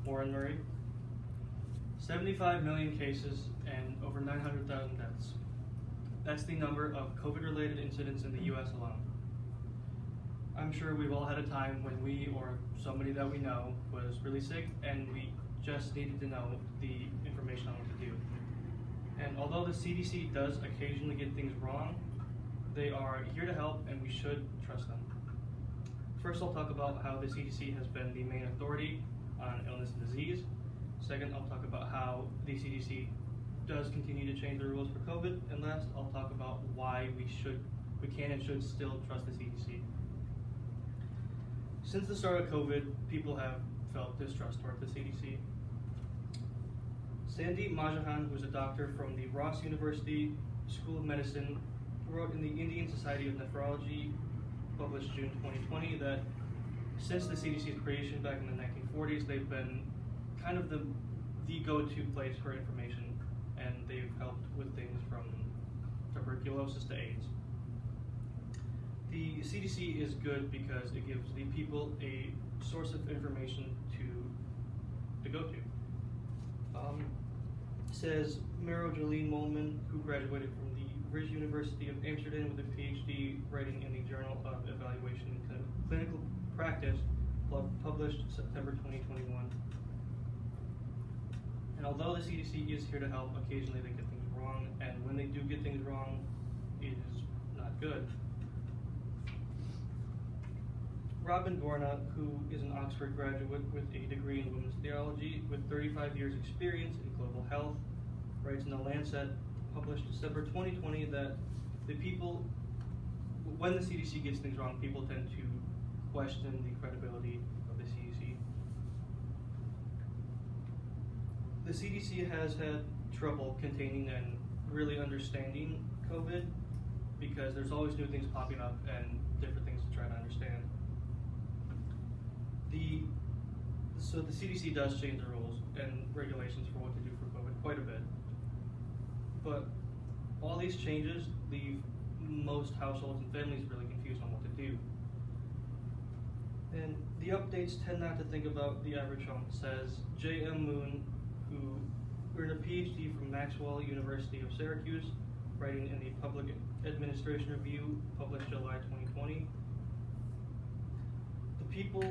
Warren Murray. 75 million cases and over 900,000 deaths. That's the number of COVID-related incidents in the US alone. I'm sure we've all had a time when we or somebody that we know was really sick and we just needed to know the information on what to do. And although the CDC does occasionally get things wrong, they are here to help and we should trust them. First, I'll talk about how the CDC has been the main authority on illness and disease. Second, I'll talk about how the CDC does continue to change the rules for COVID. And last, I'll talk about why we can and should still trust the CDC. Since the start of COVID, people have felt distrust toward the CDC. Sandeep Majahan, who's a doctor from the Ross University School of Medicine, wrote in the Indian Society of Nephrology, published June 2020, that since the CDC's creation back in the 1940s, they've been kind of the go-to place for information, and they've helped with things from tuberculosis to AIDS. The CDC is good because it gives the people a source of information to go to. Says Mero Jolene Molman, who graduated from the Vrije University of Amsterdam with a PhD, writing in the Journal of Evaluation and Clinical Practice, published September 2021. And although the CDC is here to help, occasionally they get things wrong, and when they do get things wrong, it is not good. Robin Gorna, who is an Oxford graduate with a degree in women's theology with 35 years experience in global health, writes in The Lancet, published December 2020, that the people, when the CDC gets things wrong, people tend to question the credibility of the CDC. The CDC has had trouble containing and really understanding COVID because there's always new things popping up and different things to try to understand. So the CDC does change the rules and regulations for what to do for COVID quite a bit. But all these changes leave most households and families really confused on what to do. And the updates tend not to think about the average home, says J.M. Moon, who earned a PhD from Maxwell University of Syracuse, writing in the Public Administration Review, published July 2020. The people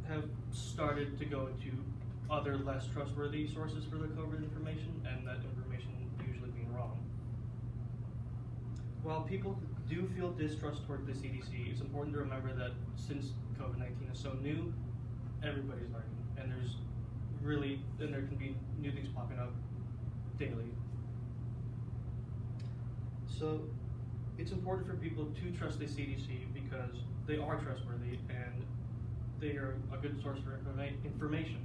have started to go to other less trustworthy sources for the COVID information, and that information usually being wrong. While people do feel distrust toward the CDC, it's important to remember that since COVID-19 is so new, everybody's learning, and there can be new things popping up daily. So it's important for people to trust the CDC because they are trustworthy and they are a good source for information,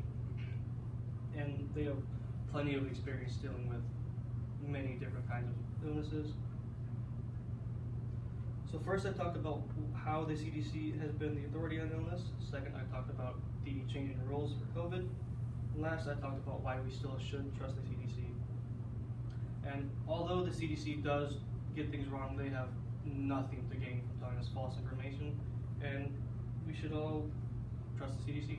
and they have plenty of experience dealing with many different kinds of illnesses. So first I talked about how the CDC has been the authority on illness. Second, I talked about the changing rules for COVID. And last, I talked about why we still should trust the CDC. And although the CDC does get things wrong, they have nothing to gain from telling us false information, and we should all trust the CDC.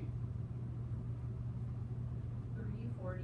30, 40,